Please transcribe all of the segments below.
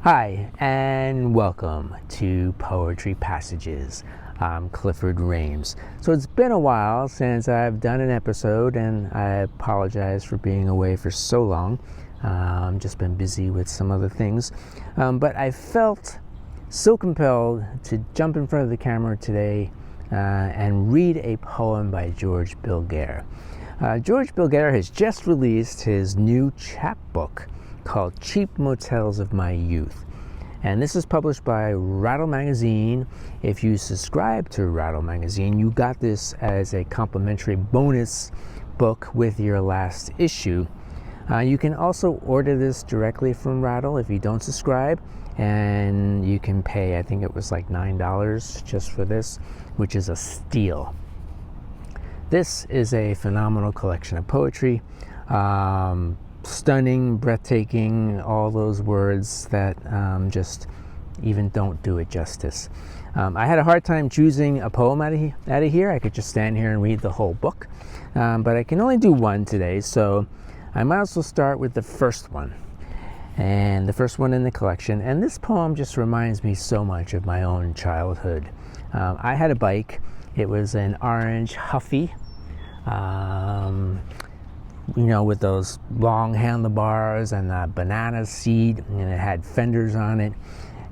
Hi, and welcome to Poetry Passages. I'm Clifford Rames. So it's been a while since I've done an episode, and I apologize for being away for so long. Just been busy with some other things. But I felt so compelled to jump in front of the camera today and read a poem by George Bilgere. George Bilgere has just released his new chapbook called Motels of My Youth. And this is published by Rattle Magazine. If you subscribe to Rattle Magazine, you got this as a complimentary bonus book with your last issue. You can also order this directly from Rattle if you don't subscribe, and you can pay, I think it was like $9 just for this, which is a steal. This is a phenomenal collection of poetry. Stunning, breathtaking, all those words that just even don't do it justice. I had a hard time choosing a poem out of here. I could just stand here and read the whole book, but I can only do one today, so I might as well start with the first one, and the first one in the collection. And this poem just reminds me so much of my own childhood. I had a bike. It was an orange Huffy, with those long handlebars and a banana seat, and it had fenders on it.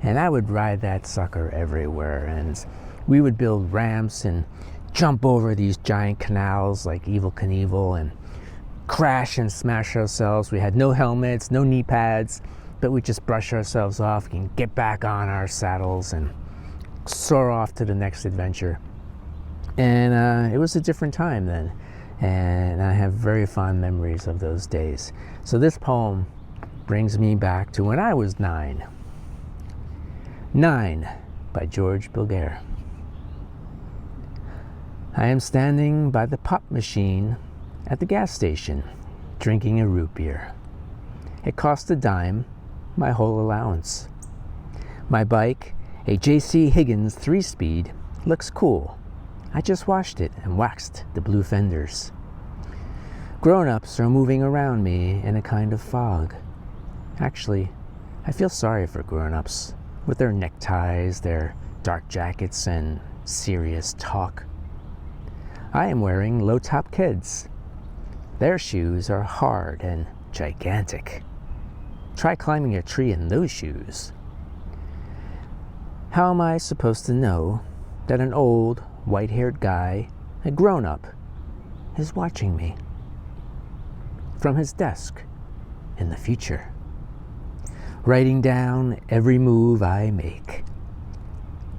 And I would ride that sucker everywhere. And we would build ramps and jump over these giant canals like Evel Knievel and crash and smash ourselves. We had no helmets, no knee pads, but we just brush ourselves off and get back on our saddles and soar off to the next adventure. And it was a different time then. And I have very fond memories of those days. So this poem brings me back to when I was 9. 9 by George Bilgere. I am standing by the pop machine at the gas station, drinking a root beer. It cost a dime, my whole allowance. My bike, a J.C. Higgins 3-speed, looks cool. I just washed it and waxed the blue fenders. Grown-ups are moving around me in a kind of fog. Actually, I feel sorry for grown-ups with their neckties, their dark jackets, and serious talk. I am wearing low-top kids. Their shoes are hard and gigantic. Try climbing a tree in those shoes. How am I supposed to know that an old, white-haired guy, a grown-up, is watching me from his desk in the future, writing down every move I make?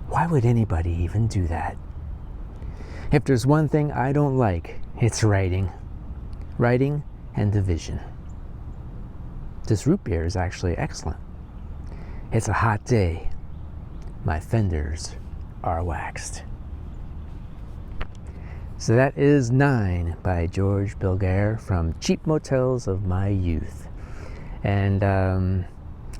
Why would anybody even do that? If there's one thing I don't like, it's writing and division. This root beer is actually excellent. It's a hot day. My fenders are waxed. So that is 9 by George Bilgere from Cheap Motels of My Youth. And I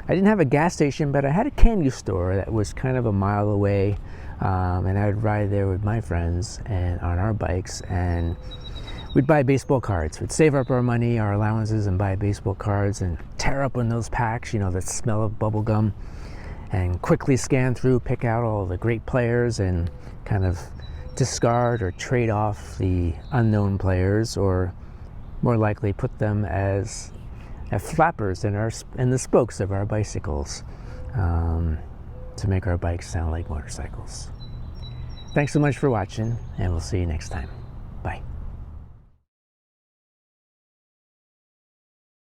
didn't have a gas station, but I had a candy store that was kind of a mile away. And I would ride there with my friends and on our bikes, and we'd buy baseball cards. We'd save up our money, our allowances, and buy baseball cards and tear open those packs, that smell of bubble gum, and quickly scan through, pick out all the great players, and kind of discard or trade off the unknown players, or more likely put them as flappers in the spokes of our bicycles, to make our bikes sound like motorcycles. Thanks so much for watching, and we'll see you next time. Bye.